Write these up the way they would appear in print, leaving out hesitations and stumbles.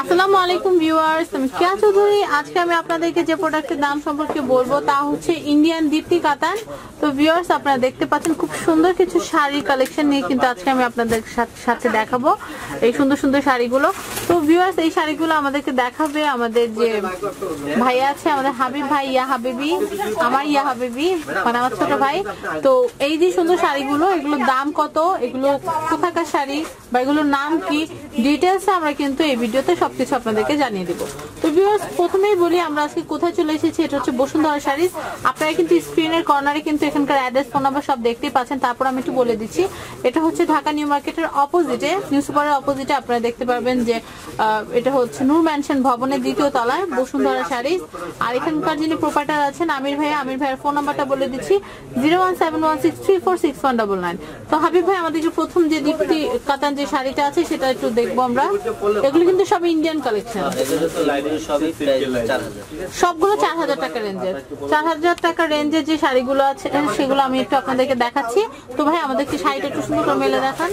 আসসালামু আলাইকুম ভিউয়ার্স, আমি কেয়া চৌধুরী। আজকে আমি আপনাদেরকে যে প্রোডাক্টের দাম সম্পর্কে বলবো তা হচ্ছে ইন্ডিয়ান দীপ্তি কাতান। তো ভিউয়ার্স, আপনারা দেখতে পাচ্ছেন খুব সুন্দর কিছু শাড়ির কালেকশন নিয়ে কিন্তু আজকে আমি আপনাদের সাথে দেখাবো এই সুন্দর সুন্দর শাড়িগুলো। তো ভিউয়ার্স, এই শাড়িগুলো আমাদেরকে দেখাবে আমাদের যে ভাইয়া আছে, আমাদের হাবিব ভাই, ইয়া হাবিবি, আমার ইয়া হাবিবি মানে আমার ছোট ভাই। তো এই যে সুন্দর শাড়িগুলো, এগুলোর দাম কত, এগুলো কোথাকার শাড়ি বা এগুলোর নাম কি, ডিটেলস আমরা কিন্তু এই ভিডিওতে সবকিছু আপনাদেরকে জানিয়ে দেবো। তো ভিউয়ার্স, প্রথমেই বলি আমরা আজকে কোথায় চলে এসেছি। এটা হচ্ছে বসুন্ধরা শাড়ি। আপনারা কিন্তু স্ক্রিনের কর্নারে কিন্তু এখানকার অ্যাড্রেস, ফোন নাম্বার সব দেখতেই পাচ্ছেন। তারপর আমি একটু বলে দিচ্ছি, এটা হচ্ছে ঢাকা নিউ মার্কেটের অপোজিটে, নিউ সুপারের অপোজিটে আপনারা দেখতে পারবেন যে এটা হচ্ছে নূর ম্যানশন ভবনের দ্বিতীয় তলায় বসুন্ধরা শাড়ি। আর এখানকার যিনি প্রোপাইটার আছেন আমির ভাইয়া, আমির ভাইয়ের ফোন নাম্বারটা বলে দিচ্ছি 01716346199। তো হাবিব ভাই, আমাদেরকে প্রথম যে দীপ্তি কাতান যে শাড়িটা আছে সেটা একটু দেখবো আমরা। এগুলো কিন্তু সব ইন্ডিয়ান কালেকশন, সবগুলো 4000 টাকা রেঞ্জের। 4000 টাকা রেঞ্জের যে শাড়িগুলো আছে সেগুলো আমি একটু আপনাদেরকে দেখাচ্ছি। তো ভাই, আমাদেরকে শাড়িটা একটু সুন্দর করে মেলে দেখান।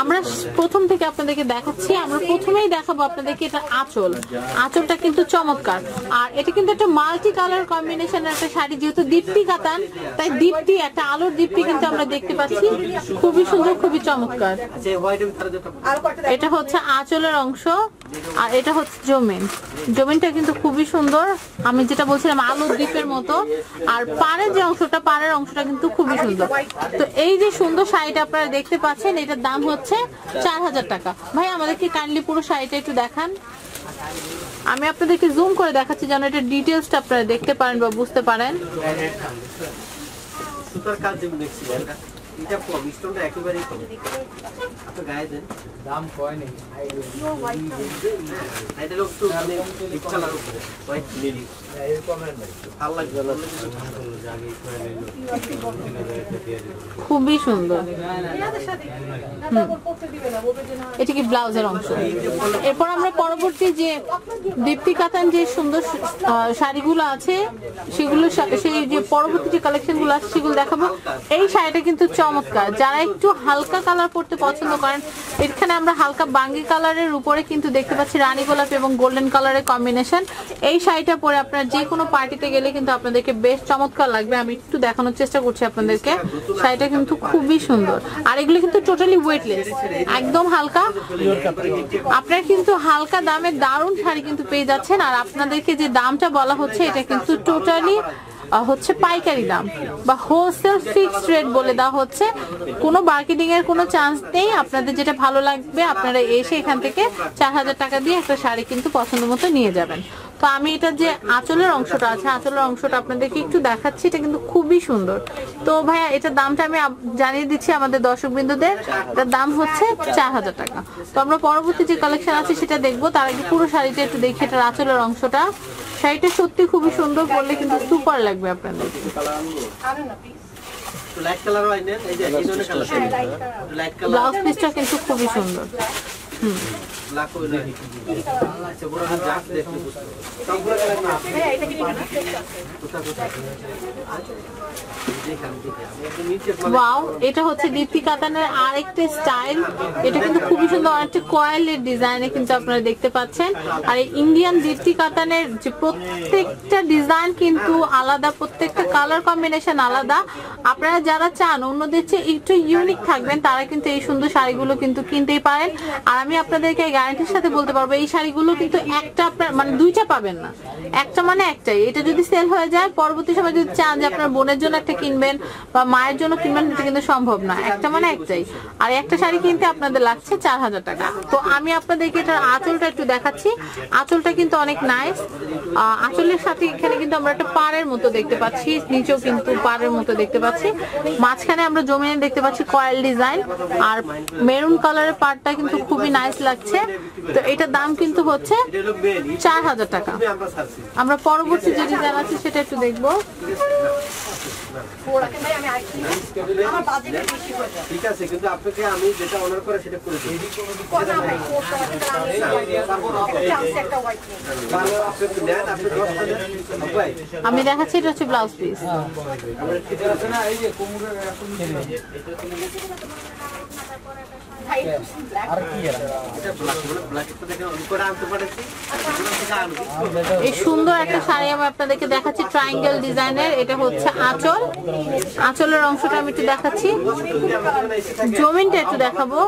আমরা প্রথম থেকে আপনাদেরকে দেখাচ্ছি। আমরা প্রথমেই দেখাবো আপনাদেরকে এটা আঁচল। আঁচলটা কিন্তু চমৎকার, আর এটা কিন্তু একটা মাল্টি কালার কম্বিনেশনের একটা শাড়ি। যেহেতু দীপ্তি কাতান, তাই দীপ্তি, একটা আলোর দীপ্তি কিন্তু আমরা দেখতে পাচ্ছি। খুবই সুন্দর, খুবই চমৎকার। এটা হচ্ছে আঁচলের অংশ, আর এটা হচ্ছে জমিন। জমিনটা কিন্তু খুবই সুন্দর, আমি যেটা বলছিলাম আলোর দ্বীপের মতো। আর পাড়ের যে অংশটা, পাড়ের অংশটা কিন্তু খুবই সুন্দর। তো এই যে সুন্দর শাড়িটা আপনারা দেখতে পাচ্ছেন, এটার দাম হচ্ছে 4000 টাকা। ভাই, আমাদেরকে কাইন্ডলি পুরো শাড়িটা একটু দেখান। আমি আপনাদেরকে জুম করে দেখাচ্ছি যেন এটা ডিটেলসটা আপনারা দেখতে পারেন বা বুঝতে পারেন। এটা কম, স্টোনটা একেবারেই কম। আপনি গায়ে দেন, দাম কয় নেই। এটা লোক তো মানে ইচ্ছা লাগো করে হোয়াইট লিলি এরকম আর নাই, ভালো লাগবে না। খুবই সুন্দর। এটা কি ব্লাউজের অংশ। এরপর আমরা পরবর্তী যে দীপ্তি কাতান যে সুন্দর শাড়িগুলো আছে সেগুলো, সেই যে পরবর্তী যে কালেকশন গুলো আছে সেগুলো দেখাবো। এই শাড়িটা কিন্তু চমৎকার। যারা একটু হালকা কালার পরতে পছন্দ করেন, এখানে আমরা হালকা বাঙ্গি কালারের উপরে কিন্তু দেখতে পাচ্ছি রানী গোলাপ এবং গোল্ডেন কালারের কম্বিনেশন। এই শাড়িটা পরে আপনারা যে কোনো পার্টিতে গেলে কিন্তু আপনাদেরকে বেশ চমৎকার লাগবে। আমি একটু দেখানোর চেষ্টা করছি আপনাদেরকে। শাড়িটা কিন্তু খুবই সুন্দর, আর এগুলো কিন্তু টোটালি ওয়েটলেস, একদম হালকা। আপনারা কিন্তু হালকা দামে দারুণ শাড়ি কিন্তু পেয়ে যাচ্ছেন। আর আপনাদেরকে যে দামটা বলা হচ্ছে এটা কিন্তু টোটালি হচ্ছে পাইকারি দাম বা হোলসেল ফিক্সড রেট বলে দেওয়া হচ্ছে। কোনো মার্কেটিং এর কোনো চান্স নেই। আপনাদের যেটা ভালো লাগবে আপনারা এসে এখান থেকে 4000 টাকা দিয়ে একটা শাড়ি কিন্তু পছন্দ মতো নিয়ে যাবেন। তো আমি এটা যে আঁচলের অংশটা আছে, আঁচলের অংশটা আপনাদেরকে একটু দেখাচ্ছি। এটা কিন্তু খুবই সুন্দর। তো ভাইয়া, এটার দামটা আমি জানিয়ে দিচ্ছি আমাদের দর্শকবৃন্দদের। এটার দাম হচ্ছে 4000 টাকা। তো আমরা পরবর্তী যে কালেকশন আছে সেটা দেখবো। তার আগে পুরো শাড়িটা একটু দেখি, এটার আঁচলের অংশটা। শাড়িটা সত্যি খুবই সুন্দর, পরলে কিন্তু সুপার লাগবে আপনাদের। ব্লাউজ পিসটা কিন্তু খুবই সুন্দর। ওয়াও, এটা হচ্ছে দীপ্তি কাতানের আরেকটা স্টাইল। এটা কিন্তু খুবই সুন্দর, অনেকটা কয়েলের ডিজাইনে কিন্তু আপনারা দেখতে পাচ্ছেন। আর এই ইন্ডিয়ান দীপ্তি কাতানের যে প্রত্যেকটা ডিজাইন কিন্তু আলাদা, প্রত্যেকটা কালার কম্বিনেশন আলাদা। আপনারা যারা চান অন্যদের চেয়ে একটু ইউনিক থাকবেন, তারা কিন্তু এই সুন্দর শাড়িগুলো কিন্তু কিনতেই পারেন। আর আমি আপনাদেরকে গ্যারান্টির সাথে বলতে পারবো এই শাড়িগুলো কিন্তু একটা আপনার মানে দুইটা পাবেন না, একটা মানে একটাই। এটা যদি সেল হয়ে যায়, পরবর্তী সময় যদি চান যে আপনার বোনের জন্য একটা কিনবেন বা মায়ের জন্য কিনবেন, এটা কিন্তু সম্ভব না। একটা মানে একটাই। আর একটা শাড়ি কিনতে আপনাদের লাগছে 4000 টাকা। তো আমি আপনাদেরকে এটার আঁচলটা একটু দেখাচ্ছি। আঁচলটা কিন্তু অনেক নাইস। আঁচলের সাথে এখানে কিন্তু আমরা একটা পাড়ের মতো দেখতে পাচ্ছি, নিচেও কিন্তু পাড়ের মতো দেখতে পাচ্ছি। মাঝখানে আমরা জমিনে দেখতে পাচ্ছি কয়েল ডিজাইন, আর মেরুন কালারের পাড়টা কিন্তু খুবই নাইস লাগছে। তো এটার দাম কিন্তু হচ্ছে 4000 টাকা। আমরা পরবর্তী যে ডিজাইন আছে সেটা একটু দেখবো। ঠিক আছে, কিন্তু আপনাকে আমি যেটা অর্ডার করে সেটা করে দিই। আমি দেখাচ্ছি, এটা হচ্ছে ব্লাউজ পিস। এই সুন্দর একটা শাড়ি আমি আপনাদেরকে দেখাচ্ছি ট্রায়াঙ্গেল ডিজাইনের। এটা হচ্ছে আঁচল, আঁচলের অংশটা আমি একটু দেখাচ্ছি, জমিনটা একটু দেখাবো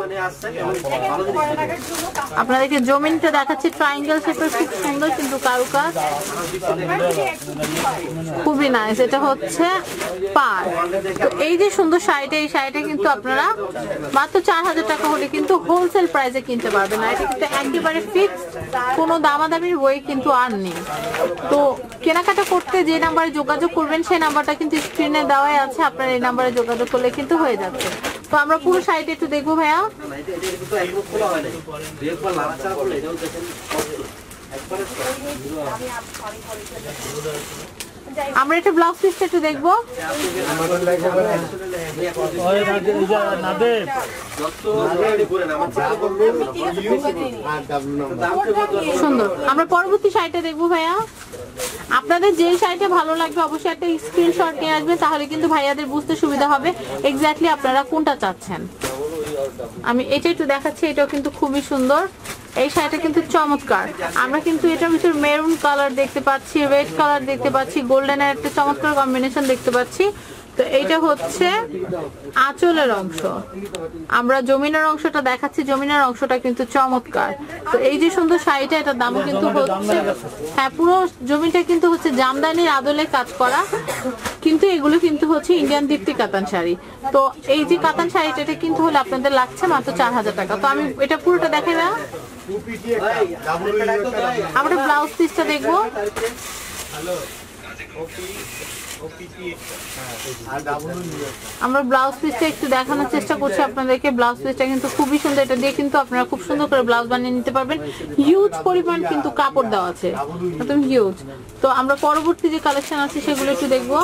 আপনাদেরকে, জমিনটা দেখাচ্ছি ট্রায়াঙ্গেল শেপের, খুব সুন্দর কিন্তু কারুকাজ, খুবই নাইস। এটা হচ্ছে পার। তো এই যে সুন্দর শাড়িটা, এই শাড়িটা কিন্তু আপনারা মাত্র 4000 টাকা হলে কিন্তু হোলসেল প্রাইসে কিনতে পারবেন। আর এটা কিন্তু একেবারে ফিক্সড, কোনো দামাদামির বই কিন্তু আর নেই। তো কেনাকাটা করতে যে নাম্বারে যোগাযোগ করবেন সেই নাম্বারটা কিন্তু স্ক্রিনে দেওয়াই আছে, আপনার এই নাম্বারে যোগাযোগ করলে কিন্তু হয়ে যাচ্ছে। তো আমরা পুরো শাড়িটা একটু দেখবো ভাইয়া। আমরা একটা ব্লাউজ পিসটা একটু দেখবো। সুন্দর। আমরা পরবর্তী শাড়িটা দেখবো ভাইয়া। আপনাদের যে শাড়িটা ভালো লাগবে অবশ্যই একটা স্ক্রিনশট নিয়ে আসবে, তাহলে কিন্তু ভাইয়াদের বুঝতে সুবিধা হবে এক্স্যাক্টলি আপনারা কোনটা চাচ্ছেন। আমি এটা একটু দেখাচ্ছি, এটাও কিন্তু খুবই সুন্দর। এই শাড়িটা কিন্তু চমৎকার। আমরা কিন্তু এটার ভিতর মেরুন কালার দেখতে পাচ্ছি, রেড কালার দেখতে পাচ্ছি, গোল্ডেনের একটা চমৎকার কম্বিনেশন দেখতে পাচ্ছি। তো এইটা হচ্ছে আঁচলের অংশ। আমরা জমিনের অংশটা দেখাচ্ছি, জমিনের অংশটা কিন্তু চমৎকার। তো এই যে সুন্দর শাড়িটা, এটার দামও কিন্তু হচ্ছে, হ্যাঁ পুরো জমিটা কিন্তু হচ্ছে জামদানির আদলে কাজ করা, কিন্তু এগুলো কিন্তু হচ্ছে ইন্ডিয়ান দীপ্তি কাতান শাড়ি। তো এই যে কাতান শাড়িটা, এটা কিন্তু হলে আপনাদের লাগছে মাত্র 4000 টাকা। তো আমি এটা পুরোটা দেখাই না, আমরা ব্লাউজ পিসটা দেখবো। আমরা ব্লাউজ পিসটা একটু দেখানোর চেষ্টা করছি আপনাদেরকে। ব্লাউজ পিসটা কিন্তু খুবই সুন্দর, এটা দিয়ে কিন্তু আপনারা খুব সুন্দর করে ব্লাউজ বানিয়ে নিতে পারবেন। হিউজ পরিমাণ কিন্তু কাপড় দেওয়া আছে, একদম হিউজ। তো আমরা পরবর্তী যে কালেকশন আছে সেগুলো একটু দেখবো।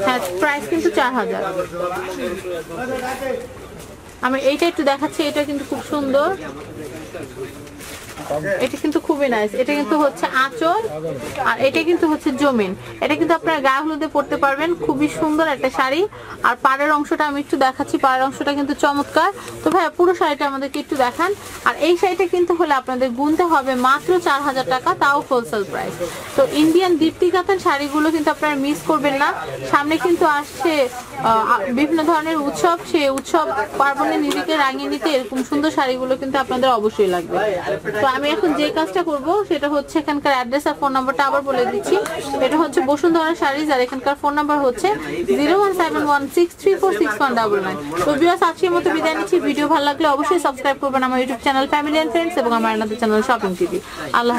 হ্যাঁ, প্রাইস কিন্তু 4000। আমি এইটা একটু দেখাচ্ছি, এটা কিন্তু খুব সুন্দর, এটা কিন্তু খুবই নাইস। এটা কিন্তু হচ্ছে আঁচল, আর এটা কিন্তু হচ্ছে জমিন। এটা কিন্তু আপনারা গায়ে হলুদে পরতে পারবেন, খুবই সুন্দর একটা শাড়ি। আর পাড়ের অংশটা আমি একটু দেখাচ্ছি, পাড়ের অংশটা কিন্তু চমৎকার। তো ভাইয়া পুরো শাড়িটা আমাদেরকে একটু দেখান। আর এই শাড়িটা কিন্তু হলে আপনাদের গুনতে হবে মাত্র 4000 টাকা, তাও হোলসেল প্রাইস। তো ইন্ডিয়ান দীপ্তি কাতান শাড়িগুলো কিন্তু আপনারা মিস করবেন না। সামনে কিন্তু আসছে বিভিন্ন ধরনের উৎসব, সেই উৎসব পার্বণে নিজেকে রাঙিয়ে নিতে এরকম সুন্দর শাড়িগুলো কিন্তু আপনাদের অবশ্যই লাগবে। তো আমি এখন যে কাজটা করব সেটা হচ্ছে এখানকার অ্যাড্রেস আর ফোন নাম্বারটা আবার বলে দিচ্ছি। এটা হচ্ছে বসুন্ধরা শাড়িজ, আর এখানকার ফোন নাম্বার হচ্ছে 01716346199। তো ভিউয়ার্স, আজকের মতো বিদায় নিচ্ছি। ভিডিও ভালো লাগলে অবশ্যই সাবস্ক্রাইব করবেন আমার YouTube channel family and friends এবং আমার চ্যানেল শপিং টিভি। আল্লাহ।